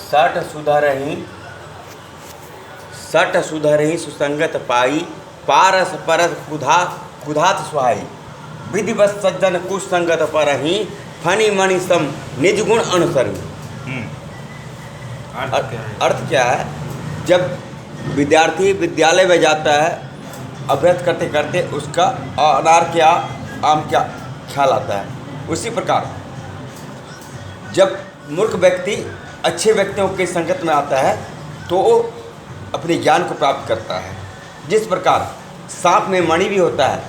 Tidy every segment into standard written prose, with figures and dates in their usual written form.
सठ सुधरहि सुसंगत पाई, पारस परस कुधात सुहाई। विधिवत सज्जन कुसंगत परहि, फनि मणि सम निज गुण अनुसरी। अर्थ क्या है? जब विद्यार्थी विद्यालय में जाता है, अभ्यास करते करते उसका अनार क्या आम क्या ख्याल आता है, उसी प्रकार जब मूर्ख व्यक्ति अच्छे व्यक्तियों के संगत में आता है तो वो अपने ज्ञान को प्राप्त करता है। जिस प्रकार सांप में मणि भी होता है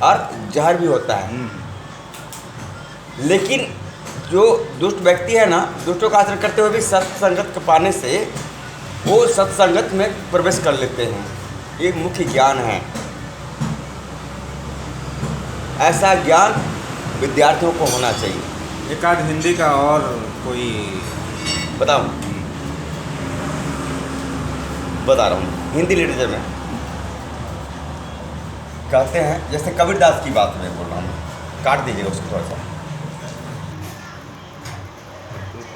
और जहर भी होता है, लेकिन जो दुष्ट व्यक्ति है ना, दुष्टों का आचरण करते हुए भी सत्संगत के पाने से वो सत्संगत में प्रवेश कर लेते हैं। ये मुख्य ज्ञान है। ऐसा ज्ञान विद्यार्थियों को होना चाहिए। एक आध हिंदी का और कोई बताऊं? बता रहा हूँ। हिंदी लिटरेचर में कहते हैं, जैसे कबीरदास की बात मैं बोल रहा हूँ, काट दीजिएगा उसको थोड़ा सा।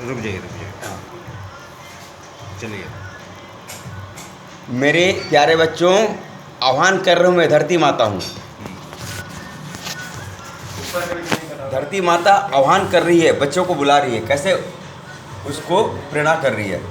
रुक जाइए चलिए। मेरे प्यारे बच्चों, आह्वान कर रहा हूँ मैं, धरती माता हूँ। धरती माता आह्वान कर रही है, बच्चों को बुला रही है। कैसे? उसको प्रेरणा कर रही है।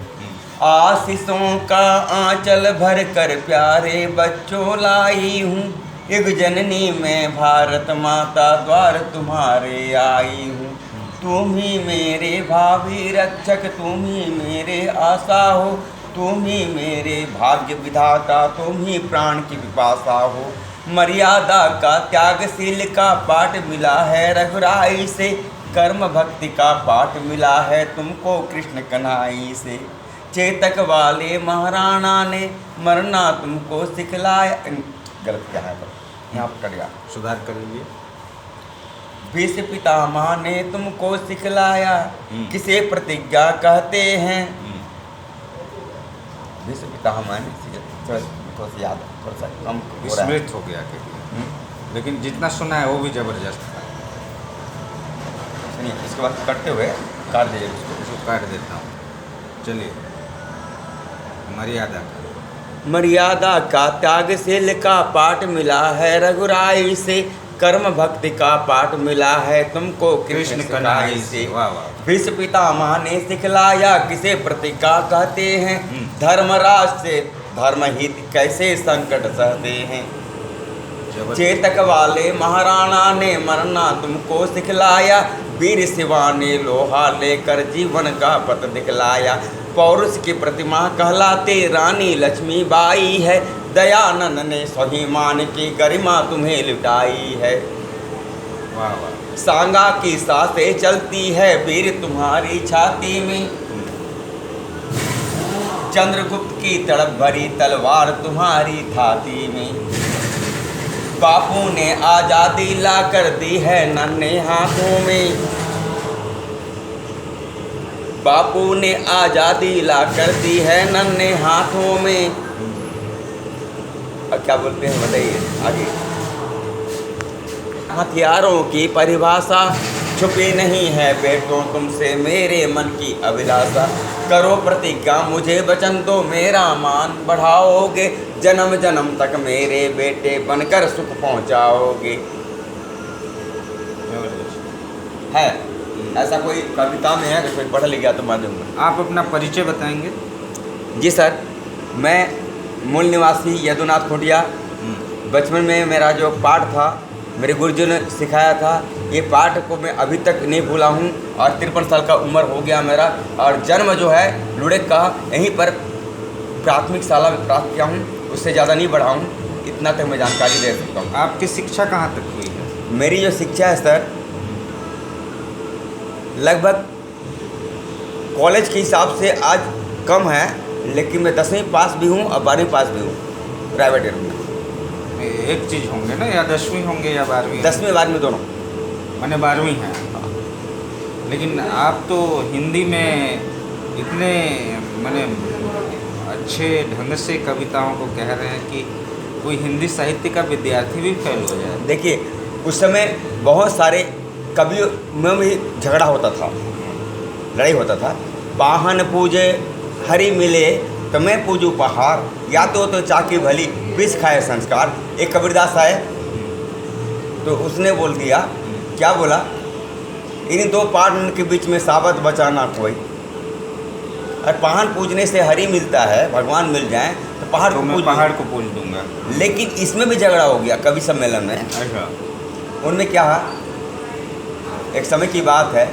आशीषों का आंचल भर कर प्यारे बच्चों लाई हूँ, युग जननी में भारत माता द्वार तुम्हारे आई हूँ। तुम ही मेरे भावी रक्षक, तुम ही मेरे आशा हो, तुम ही मेरे भाग्य विधाता, तुम ही प्राण की पिपासा हो। मर्यादा का त्यागशील का पाठ मिला है रघुराई से, कर्म भक्ति का पाठ मिला है तुमको कृष्ण कन्हई से। चेतक वाले महाराणा ने मरना तुमको सिखलाया। गलत क्या है? यहाँ पर कट गया, सुधार कर लीजिए। भीष्म पितामह ने तुमको सिखलाया, किसे प्रतिज्ञा कहते हैं। भीष्म पितामह ने थोड़ा सा याद, थोड़ा सा कम हो रहा है। विस्मृत हो गया लेकिन जितना सुना है वो भी जबरदस्त था। सुनिए, इसके बाद कटते हुए काट दीजिए इसको काट देता हूँ। चलिए। मर्यादा का त्यागशील का पाठ मिला है रघुराई से, कर्म भक्ति का पाठ मिला है तुमको कृष्ण कन्हई से। भीष्म पितामह ने सिखलाया, किसे प्रतिज्ञा कहते हैं। धर्मराज से धर्महित कैसे संकट सहते हैं। चेतक वाले महाराणा ने मरना तुमको सिखलाया, वीर शिवा ने लोहा लेकर जीवन का पथ दिखलाया। पौरुष की प्रतिमा कहलाते रानी लक्ष्मीबाई है, दयानंद ने स्वाभिमान की गरिमा तुम्हें लुटाई है। वाह वाह। सांगा की सांसें चलती है वीर तुम्हारी छाती में, चंद्रगुप्त की तड़प भरी तलवार तुम्हारी छाती में। बापू ने आजादी ला कर दी है नन्हे हाथों में, बापू ने आजादी ला कर दी है नन्हे हाथों में। अब क्या बोलते हैं बताइए आगे। हथियारों की परिभाषा छुपी नहीं है बेटों तुमसे मेरे मन की अभिलाषा। करो प्रतिज्ञा मुझे वचन दो, मेरा मान बढ़ाओगे, जन्म जन्म तक मेरे बेटे बनकर सुख पहुंचाओगे। है ऐसा कोई कविता में है कि कोई पढ़ लिखा तो माध्यम में? आप अपना परिचय बताएंगे? जी सर, मैं मूल निवासी यदुनाथ खोटिया। बचपन में मेरा जो पाठ था मेरे गुरुजी ने सिखाया था, ये पाठ को मैं अभी तक नहीं भूला हूँ। और 53 साल का उम्र हो गया मेरा, और जन्म जो है लुढ़क का यहीं पर प्राथमिक शाला में प्राप्त किया हूँ, उससे ज़्यादा नहीं बढ़ा हूँ। इतना तक मैं जानकारी दे सकता हूँ। आपकी शिक्षा कहाँ तक हुई है? मेरी जो शिक्षा है सर, लगभग कॉलेज के हिसाब से आज कम है, लेकिन मैं 10वीं पास भी हूँ और 12वीं पास भी हूँ प्राइवेट में। एक चीज़ होंगे ना, या 10वीं होंगे या 12वीं? 10वीं 12वीं दोनों। मैंने 12वीं है। लेकिन आप तो हिंदी में इतने मैंने अच्छे ढंग से कविताओं को कह रहे हैं कि कोई हिंदी साहित्य का विद्यार्थी भी फेल हो जाए। देखिए, उस समय बहुत सारे कवियों में भी झगड़ा होता था, लड़ाई होता था। पाहन पूजे हरि मिले तो मैं पूजू पहाड़, या तो चाकी भली विष खाए संस्कार। एक कबीरदास आए तो उसने बोल दिया, क्या बोला, इन दो पान के बीच में साबत बचाना कोई, और पाहन पूजने से हरि मिलता है, भगवान मिल जाए तो पहाड़ तो को मैं पूज पहाड़ को पूज दूंगा। लेकिन इसमें भी झगड़ा हो गया कवि सम्मेलन में। अच्छा। उनमें क्या है, एक समय की बात है,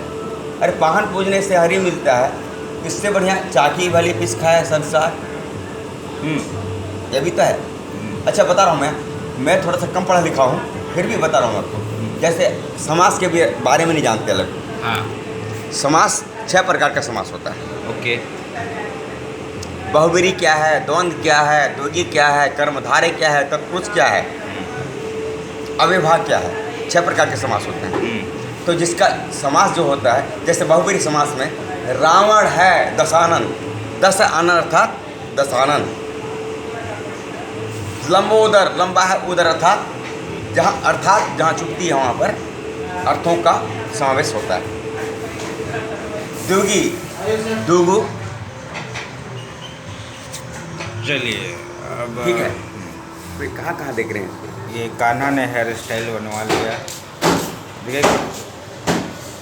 अरे पाहन पूजने से हरि मिलता है, इससे बढ़िया चाकी भली पिस खाए संसार। ये भी तो है। अच्छा बता रहा हूँ मैं थोड़ा सा कम पढ़ा लिखा हूँ, फिर भी बता रहा हूँ आपको। जैसे समास के भी बारे में नहीं जानते अलग। हाँ। समास 6 प्रकार का समास होता है। ओके। बहुब्रीहि क्या है, द्वंद्व क्या है, द्विगु क्या है, कर्मधारय क्या है, तत्पुरुष क्या है, अव्ययभाव क्या है, 6 प्रकार के समास होते हैं। तो जिसका समास जो होता है, जैसे बहुब्रीहि समास में रावण है दशानन, 10 आनन अर्थात दशानन, लंबोदर, लंबा है उदर अर्थात जहाँ चुकती है वहाँ पर अर्थों का समावेश होता है। द्विगु, दुगु, चलिए अब ठीक है। फिर कहाँ देख रहे हैं? ये कान्हा ने हेयर स्टाइल बनवा लिया, देखिए।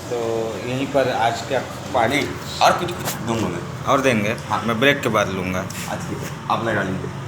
तो यहीं पर आज का पानी और कुछ दूंगा मैं। और देंगे? हाँ। मैं ब्रेक के बाद लूँगा। अच्छा ठीक है, आप लगा लीजिए।